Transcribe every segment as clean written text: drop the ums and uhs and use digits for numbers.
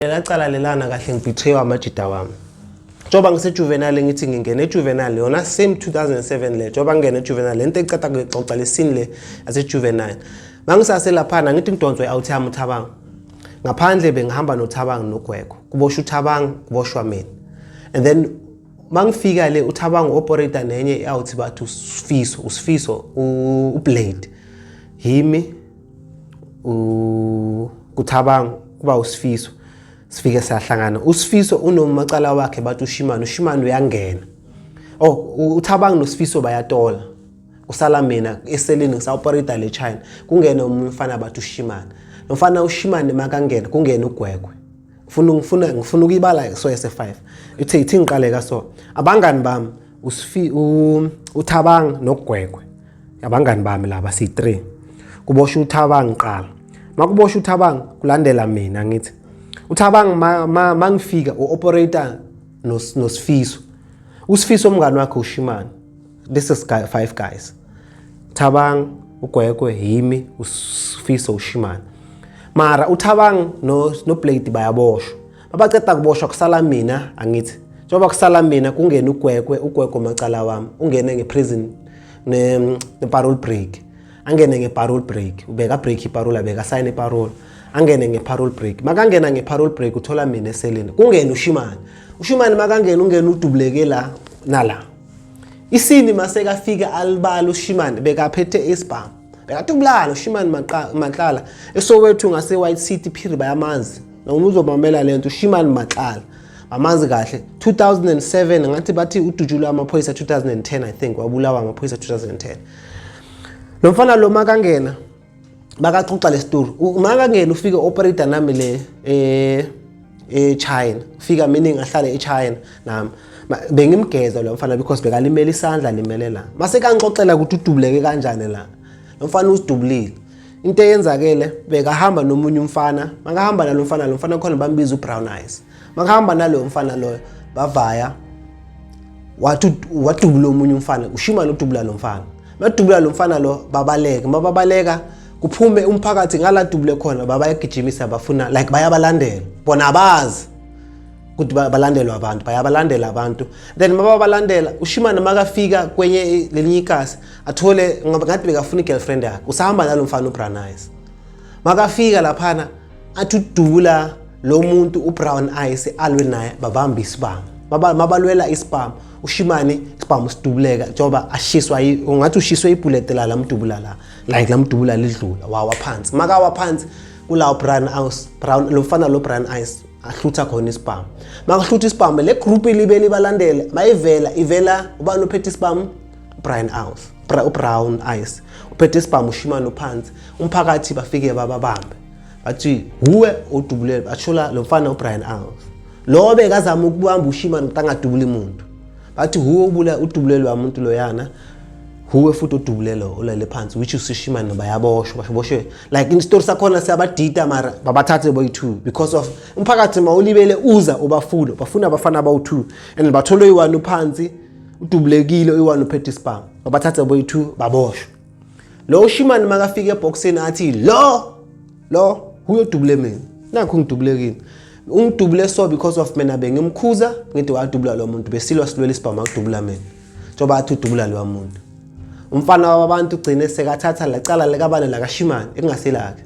Lacala lelana kahle ngibetray amajida wami. Njoba ngisejuvenile ngithi ngingene ejuvenile yona same 2007 le njoba ngene ejuvenile lento ecada kuxoxa lesini le yasejuvenile. Mangisase laphana ngithi ngidonswe out yami uThabang. Ngaphandle bengihamba noThabang noGwego. Kuboshwa uThabang kuboshwa mina. And then mangifika le uThabang operator nenye out bathu uSifiso uBlade. Yimi uThabang kuba uSifiso. Sifike sahlangana uSifiso unomacala wakhe bathi uShimano uyangena uThabang noSifiso bayatola usala mina eseleni ngisaoperator le China kungena umfana bathi uShimano nomfana uShimano makangena kungena uGwegwe ngifuna ukuyibala so S5 ithi ngiqaleka so abangani bami uThabang noGwegwe abangani bami laba si3 kuboshwa uThabang ngiqala makuboshwa uThabang kulandela mina ngithi uThabang mangifika uoperator noSifiso uSifiso umngani wakhe uShimano. This is 5 guys. Thabang uGwegwe yimi uSifiso uShimano. Mara uThabang noBlade bayaboshwa. Babaceda kuboshwa kusala mina angithi. Njoba kusala mina kungena uGwegwe macala wami ungene ngeprison neparole break. Angene ngeparole break ubeka break iparole abeka sign iparole. Angene ngeparole break makangena ngeparole break uthola mina eseleni kungena uShimano makangena ungena uDubleke la nala isini maseka fika alibala uShimano bekaphethe isibhamu bekatubulala uShimano maqala esowethu ngase White City phiri bayamanzi noma uzobamela lento uShimano maqala amanzi kahle 2007 ngathi bathi udujula amaphoyisa 2010 I think wabulawa amaphoyisa 2010 lo mfana lo makangena bakaxoxa le story makangena ufike operator nami le China ufika mina ngahlala eChina nami bengimgeza lo mfana because bekalimela isandla limele la mase kangixoxela ukuthi uDubleke kanjani la lo mfana usidubulile into eyenzakele bekahamba nomunye umfana makahamba nalo mfana khona bambiza uBrown Eyes makahamba nalo mfana lo bavaya wadubula omunye umfana uShimano udubula lo mfana madubula lo mfana lo babaleka mababaleka kuphume umphakathi ngala dubule khona babayagijimisa bafuna like bayabalandela bona abazi ukuthi balandelwa abantu bayabalandela abantu then mababalandela uShimano makafika kwenye lelinye ikasi athole ngathi bekafuna igirlfriend yakhe usahamba nalo mfana uBrown Eyes makafika laphana athi udubula lo muntu uBrown Eyes alwe naye babamba isibhamu mabalwela isibhamu uShimano isibhamu sidubuleka njoba ashiswa ungathi ushiswe ibullet la mdubula la like lamdubula lidlula wawa phansi makawa phansi kulawo Brown lo mfana lo Brown Eyes ahlutha khona isibhamu makahlutha isibhamu le group ilibeli balandela ivela ubani uphethe isibhamu Brown Eyes uphethe isibhamu uShimano phansi umphakathi bafike bababambe bathi huwe udubulele bathola lo mfana uBrown Eyes lo bekazama ukubamba uShimano utangadubula umuntu bathi huwe ubula udubulelwa umuntu loyana huwe futhi udubulelo olele phansi which is uShimano bayaboshwe like in story sakhona siyabadida mara babathathe boyi2 because of umphakathi mawulibele uza ubafuna bafuna abafana bawu2 and batholo i1 phansi udubulekile i1 uphethe isibhamu babathathe boyi2 baboshwe lo uShimano makafika eboxeni athi lo huwe udubule mina nakho ngidubulekile ungidubule so because of mina bengimkhuza ngithi wadubula lo muntu besilwa silwela isibhamu akudubula mina njoba athi udubula lo muntu umfana wabantu ugcine sekathatha lacala lekabane la kaShimano engaselakhe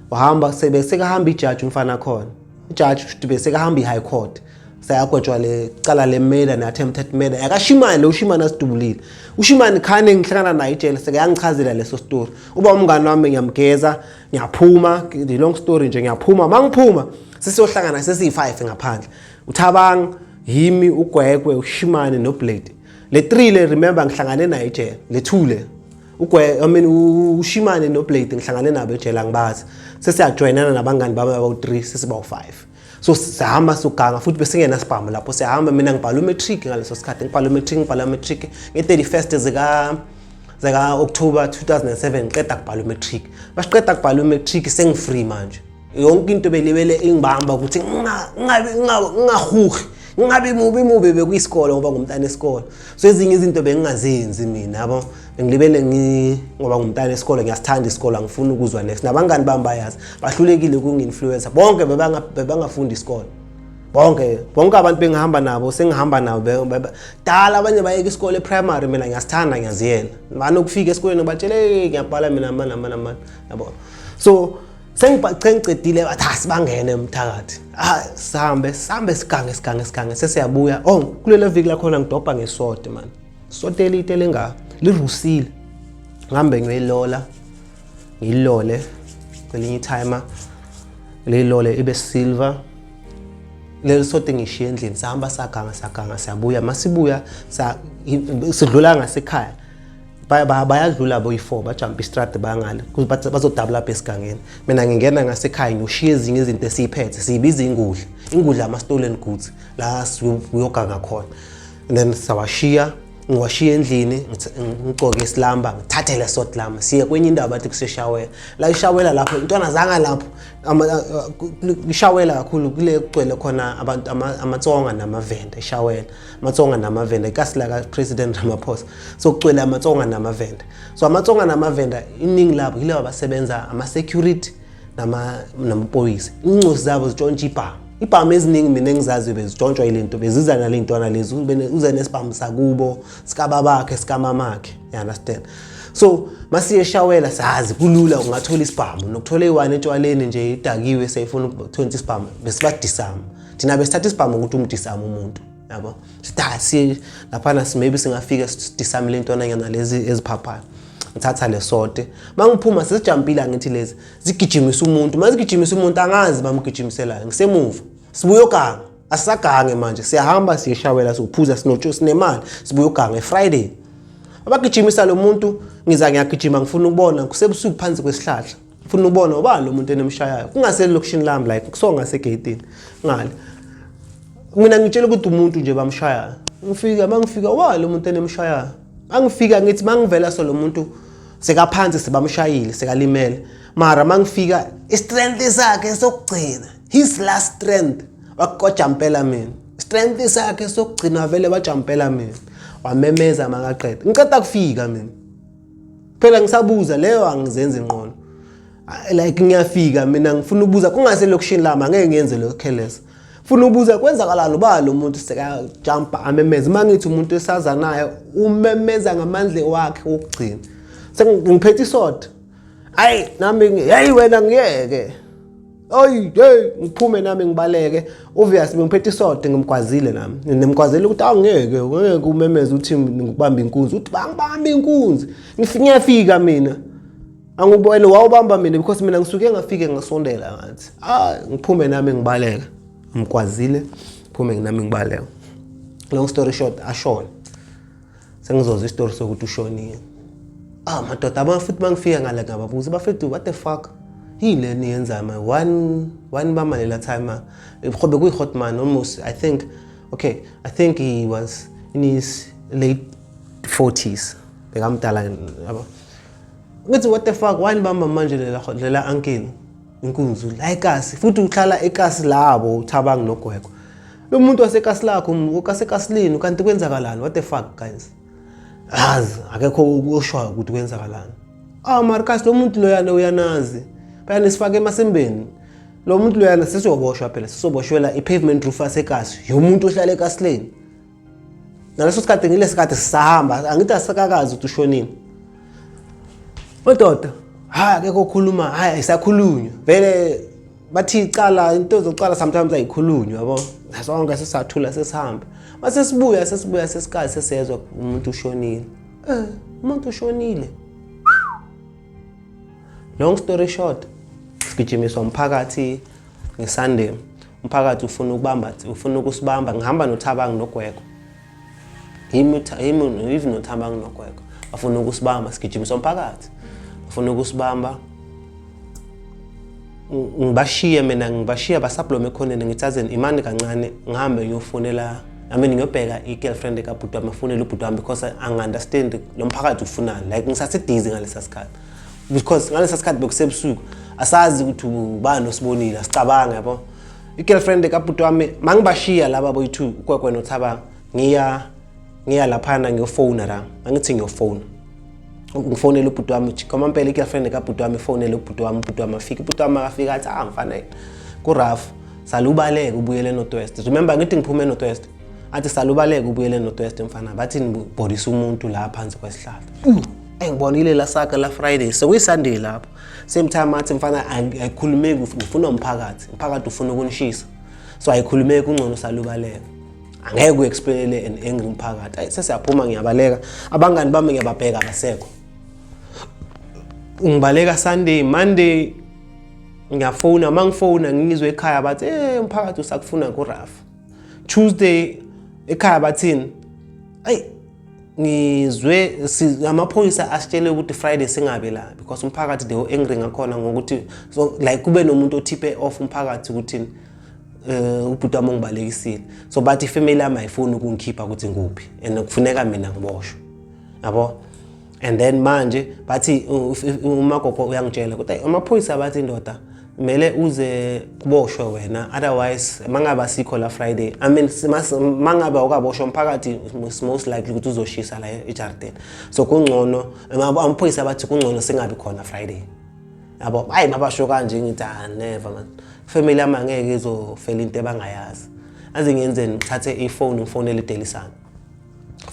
wahamba sekahamba ijudge umfana khona ijudge besekahamba iHigh Court sayagwetshwa lecala lemurder neattempted murder yakaShimano lo uShimano asidubulile uShimano khane ngihlangana naye ejele sekangichazela leso story uba umngani wami ngiyamgeza ngiyaphuma the long story nje ngiyaphuma mangiphuma sesiyohlangana sesi5 ngaphandle uThabang yimi uGwegwe uShimano noBlade le 3 le remember ngihlangane naye ejele le 2 le uShimano noBlade ngihlangane nabo ejele ngibazi sesiyajoinana nabangani baba abawu3 sesibawu5 so sihamba suganga futhi besingena sibhamu lapho sihamba mina ngibhala umatric ngaleso sikhathi ngibhala umatric nge31st zaka October 2007 ngiqeda kubhala umatric basiqeda kubhala umatric sengifree manje yonke into belibele ingibamba ukuthi ngingahuhi ngingabe mubi bekuyisikole ngoba ngumntana esikole so ezinye izinto bengingazenzi mina yabo ngilibele ngoba ngumntana esikole ngiyasithanda isikole angifuni ukuzwa next nabangani bami bayazi bahlulekile ukungi-influencer bonke bebangafunda isikole bonke abantu bengihamba nabo sengihamba nabo dala abanye bayeka isikole primary mina ngiyasithanda ngiyaziyela manje ukufika esikoleni batshele ngiyabhala mina yabo so sengicedile bathi asibangene emthakathi sihambe sigange sesiyabuya kulelo viki lakhona ngidobha ngesote man isote elite lenga lirusile ngihambe ngiyilole kwelinye timer lelole ibe silver lelo sote ngishiye endlini sahamba saganga siyabuya masibuya sidlula ngasekhaya bayadlula boyi4 bajump istrade bangale kuthi bazodouble up esigangeni mina ngingena ngasekhaya ngiyoshiya ezinye izinto esiphethe siyibiza ingudla ama stolen goods la uyoganga khona and then ngiwashiya endlini ngigcoke isilamba ngithathe le sort lama siye kwenye indawo bathi kuseshawela la ishawela lapho intwana zanga lapho ishawela kakhulu kule kugcwele khona abantu amatsonga namavenda ishawela amatsonga namavenda ikasila ka President Ramaphosa so kugcwele amatsonga namavenda so amatsonga namavenda iningi labo yilabo abasebenza ama security namapolice incosi zabo zitshontsha ibhamu eziningi mina engizazi bezitshontshwa ilento beziza nalentwana lezi uze nesibhamu sakubo sikababakhe sikamamakhe you understand so masiye eshawela sazi kulula ungathola isibhamu nokuthola i1 etshwaleni nje idakiwe sayifuna 20 isibhamu besibadisama thina besithatha isibhamu ukuthi umdisama umuntu yabo siye lapha maybe singafika sidisama lentwana nyana lezi eziphaphayo ngithatha lesote mangiphuma sesijampila ngithi lezi zigijimisa umuntu mazigijimisa umuntu angazi bamgijimisela ngisemuva sibuyo ganga asisagange manje siyahamba siyeshawela sokuphuza sinotsho sinemali sibuyo ganga Friday abagijimisa lo muntu ngiza ngiyagijima ngifuna ukubona kusebusuku phansi kwesihlahla ngifuna ukubona ubani lo muntu enemshayayo kungasele location lami like kusonga segate ngale mina ngitshela ukuthi umuntu nje bamshaya mangifika lo muntu enemshayayo angifika ngithi mangivela so lo muntu sekaphansi sibamshayile sekalimele mara mangifika istrength sakhe sokugcina his last strength wakojampela mina strength sakhe sokugcina vele bajampela mina wamemeza makaqeda ngiceda kufika mina phela ngisabuza leyo angizenze ingqondo like ngiyafika mina ngifuna ubuza kungase location lami angeke ngiyenze lo careless funa ubuza kwenzakalani uba lo muntu seka jump amemeza mangithi umuntu esaza naye umemeza ngamandle wakhe okugcina sengiphethe isoda nami wena ngiyeke ngiphume nami ngibaleke obviously ngiphethe isoda ngimkwazile nami nemkwazile ukuthi ngeke umemeza uthi ngikubamba inkunzi uthi bangibamba inkunzi ngiyafika mina angubona wawubamba mina because mina ngisuke ngafike ngasondela ngathi ngiphume nami ngibaleka ngikwazile phume nami ngibaleka long story short ashona sengizoza istory sokuthi ushonile madoda abafuthi mangifika ngale ngababuza bafethu what the fuck yile niyenza ma one bama lela time khobe kuyi hot man almost I think he was in his late 40s bekamdala yabo ngithi what the fuck one bama manje lela uncle inkunzi la ekasi futhi uhlala ekasi labo uThabang noGweko lo muntu wasekasi lakho ukaSekasilini kanti kwenzakalani what the fuck guys akekho ukusho ukuthi kwenzakalani marikasi lo muntu loyana uyanazi bayani sifake emasembeni lo muntu loyana sesiyoboshwa phela sisoboshwela i-pavement roof asekasi yomuntu ohlala eKasileni naleso sikade ngilesikade sisahamba angithi asakakazi ukuthi ushonini madoda akekho khuluma isakhulunywa vele bathi icala into zokuqala sometimes ayikhulunywa yabo sonke sesathula sesihamba mase sibuya sesikhathi sesezwe umuntu ushonile umuntu ushonile long story short sigijimiswa umphakathi ngeSunday umphakathi ufuna ukusibamba ngihamba noThabang noGweko even noThabang noGweko bafuna ukusibamba sigijimiswa umphakathi ufuna ukusibamba ngibashiya basaplome ekhoneni ngithazeni imani kancane ngihambe ngiyofonela ngiyobheka i-girlfriend ekabhuti wami afonela ubhuti wami because angi-understand lo mphakathi ufunani like ngisasedizi ngalesa sikhathi because ngalesa sikhathi bekusebusuku asazi ukuthi ubani osibonile asicabanga yabo i-girlfriend ekabhuti wami mangibashiya laba boyi2 uGwekwe noThabang ngiya laphana ngiyofona la angithi ngiyofona ngifonela ubhuti wami koma impela i-girlfriend kabhuti wami ifonela ubhuti wami afika ubhuti wami afika athi mfana kuRaf salubaleke ubuyele Northwest. Remember ngithi ngiphume eNorthwest athi salubaleke ubuyele Northwest mfana bathi nibhodisa umuntu la phansi kwesihlahla ngibonile la saka la Friday sekuyiSunday lapho same time athi mfana ayikhulumeki ngifuna umphakathi ufuna ukunishisa so ayikhulumeki ungcono salubaleka angeke uexplainele an angry umphakathi ayi sesiyaphuma ngiyabaleka abangani bami ngiyababheka abasekho ngibaleka Sunday Monday ngiyafona mangifona ngizwe ekhaya bathi umphakathi usakufuna kuRaf Tuesday ekhaya bathini ayi ngizwe amaphoyisa asitshele ukuthi Friday singabe la because umphakathi they were angry ngakhona ngokuthi so like kube nomuntu othipe off umphakathi ukuthi ubhuti wami ngibalekisile so bathi ifamily yami ayifuni ukungikhipha ukuthi nguphi and kufuneka mina ngiboshwe yabo and then manje bathi umagogo uyangitshela ukuthi amaphoyisa bathi indoda mele uze kuboshwe wena otherwise mangaba sikho la Friday I mean mangaba ukaboshwa umphakathi most likely ukuthi uzoshisa la eJarden so kungcono amaphoyisa bathi kungcono singabi khona Friday yabo hayi mabasho kanje ngithi never man family yami angeke izofela into ebangayazi aze ngiyenzeni ngithathe iphone ngifonele iDelisana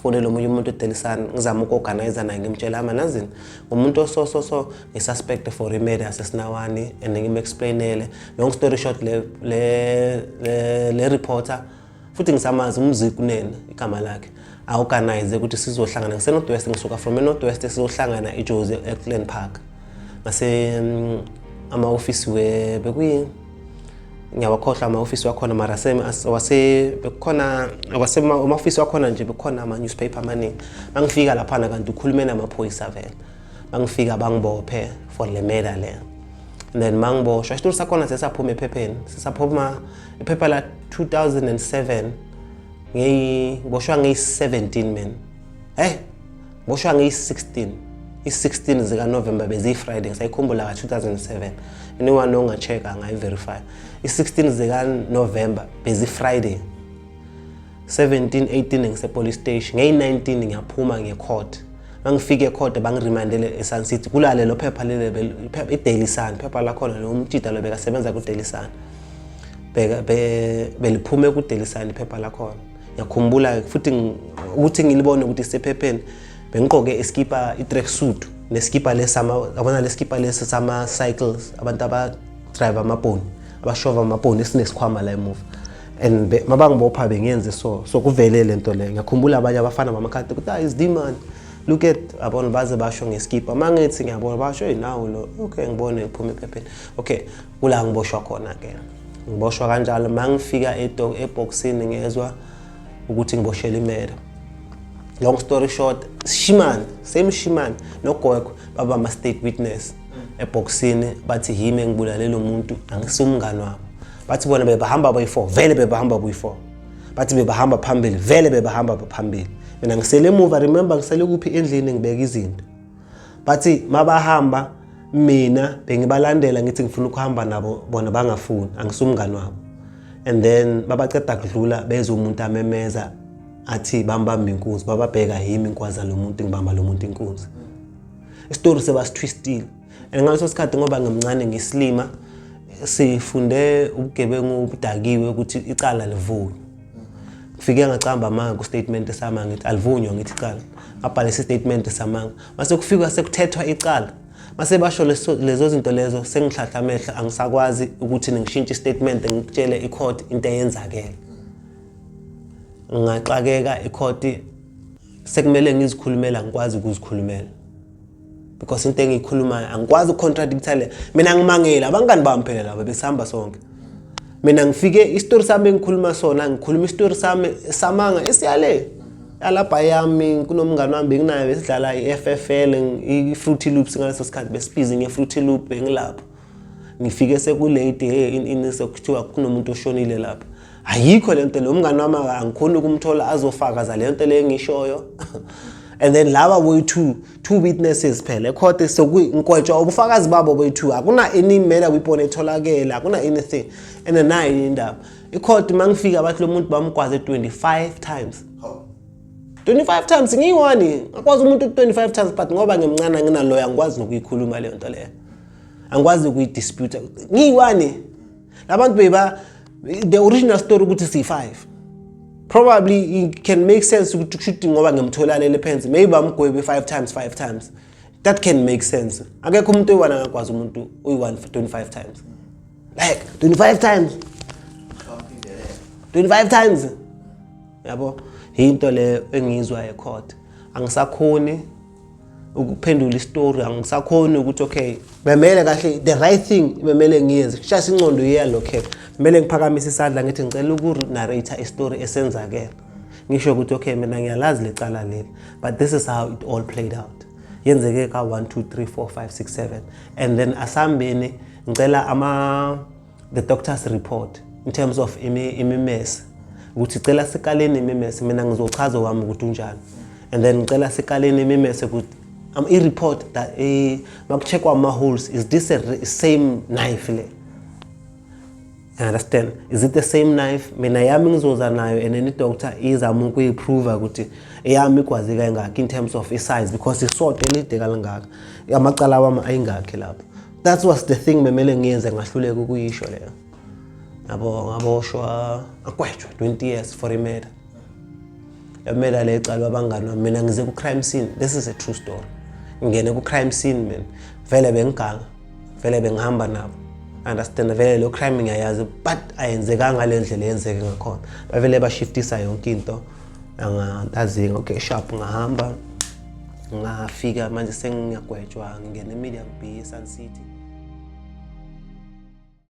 fonele omunye umuntu eDelisana ngizama ukorganize naye ngimtshela manazini umuntu so ngisuspect for murder asesinaWani and ngimexplainele long story short le reporter futhi ngisamazi umziki kunene igama lakhe aorganize ukuthi sizohlangana ngiseNorthwest ngisuka from eNorthwest sizohlangana eJozi eClan Park mase ama office bekuyi ngiyawakhohlwa ama office wakhona mara bekukhona ama office wakhona nje bekukhona ama newspaper amaningi bangifika lapha kanti ukhulume namaphoyisa vele bangifika bangibophe for le murder le and then mangiboshwa isitori sakhona sesaphuma ephepheni sesaphuma iphepha la 2007 ngiboshwa ngi17 man boshwa ngi16 i16 zika November bezi Friday sayikhumbula ka 2007 anyone ongacheka ngayiverify i16 zika November bezi Friday 17 18 ngise police station ngi19 ngiyaphuma ngecourt mangifike ecourt bangiremandele eSun City kulale lo phepha lele iDaily Sun phepha la khona lo umtshida lo bekasebenza ku Daily Sun beliphume ku Daily Sun iphepha la khona ngiyakhumbula futhi ukuthi ngilibone ukuthi isephepheni bengiqoke iskipa i-tracksuit neskipa lesama abona leskipa lesama cycles abantu aba drive amaponi abashova amaponi esinesikhwama la emuva and mabangibopha bengenze so kuvele lento le ngiyakhumbula abanye abafana bamakhadi ukuthi is demand look at abona baze basho ngeskipa mangithi ngiyabona basho nawo lo okay ngibone iphuma ephepheni okay kula ngiboshwa khona ke ngiboshwa kanjalo mangifika eboxini ngezwe ukuthi ngiboshela imera long story short Shiman noGwekwe baba ama state witness eboxini bathi hime ngibulale lo muntu angisumngani wabo bathi bona bebahamba boyi4 vele bebahamba boyi4 bathi bebahamba phambili vele bebahamba phambili mina ngisele emuva remember ngisele kuphi endlini ngibeka izinto bathi mabahamba mina bengibalandela ngithi ngifuna ukuhamba nabo bona bangafuni angisumngani wabo and then babaceda kudlula beze umuntu amemeza athi bambamba inkunzi bababheka yimi inkwaza lo muntu ngibamba lo muntu inkunzi istory sebasitwistile and ngaleso sikhathi ngoba ngimncane ngislima sifunde ubugebengu obudakiwe ukuthi icala livunywe ngifike ngacamba manga ku statement esama ngithi alivunywa ngithi icala ngabhala statement samanga mase kufika sekuthethwa icala mase basho lezo zinto lezo sengihlahla amehla angisakwazi ukuthi ngishintshe statement ngikutshele icourt into eyenzakele ngaxakeka icourt sekumele ngizikhulumela ngikwazi ukuzikhulumela because into engiyikhulumayo angikwazi ukucontradicta le mina ngimangela abangani bami phela labo besihamba sonke mina ngifike istory sami engikhuluma sona ngikhuluma istory sami samanga esiyale yalapha yami kunomngani wami benginayo besidlala iFFL iFruity Loops ngaleso sikhathi besibizi ngeFruity Loop ngilapho ngifike sekulate inisokuthiwa kunomuntu oshonile lapha ayikho lento lo mngani wami angikhona ukumthola azofaka za lento le ngishoyo and then laba boy two witnesses phela ecourt sokunkwetshwa ubufakazi babo boy two akuna any matter weapon etholakela akuna anything and then nayi indaba icourt mangifika bathi lo muntu bamgwaze 25 times 25 times ngiyiwani akwazi umuntu 25 times but ngoba ngemncane nginaloya angikwazi nokuyikhuluma leyo nto leyo angikwazi ukuyidispute ngiyiwani labantu beba the original story ukuthi si5 probably it can make sense ukuthi kushuthi ngoba ngemtholalele phansi maybe amgwebe 5 times that can make sense akekho umuntu oyiwani angakwazi umuntu oyi1 for 25 times like 25 times yabo into le engizwa ecourt angisakhoni ukuphendula istory angisakhoni ukuthi okay bemele kahle the right thing bemele ngiyenze shasa incondo iyalokhe kumele ngiphakamise isandla ngithi ngicela uku-narrate istory esenzakela ngisho ukuthi okay mina ngiyalazi lecala leli but this is how it all played out yenzeke ka 1 2 3 4 5 6 7 and then asambeni ngicela the doctor's report in terms of imimese ukuthi cela sikaleni imimese mina ngizochaza wami ukuthi unjani and then ngicela sikaleni imimese ukuthi i-report that makucheckwa ama-holes is this a same knife le you understand is it the same knife mina yami ngizoza nayo and then doctor izama ukuyiprove ukuthi eyami ikwazi kangaka in terms of size because isort elide kalangaka amacala wami ayingakhe lapho that was the thing memele ngiyenze ngahluleka ukuyisho leyo ngaboshwa akwetshwa 20 years for a murder murder le icala abangani mina ngize ku crime scene this is a true story ngene ku crime scene mina vele bengiganga vele bengihamba nabo understand vele lo crime ngiyayazi but ayenzekanga ngalendlela yenzeke ngakhona bavele bashiftisa yonke into angazi okay sharp ngahamba ngafika manje sengiyagwetshwa ngene eMedium Bay eSun City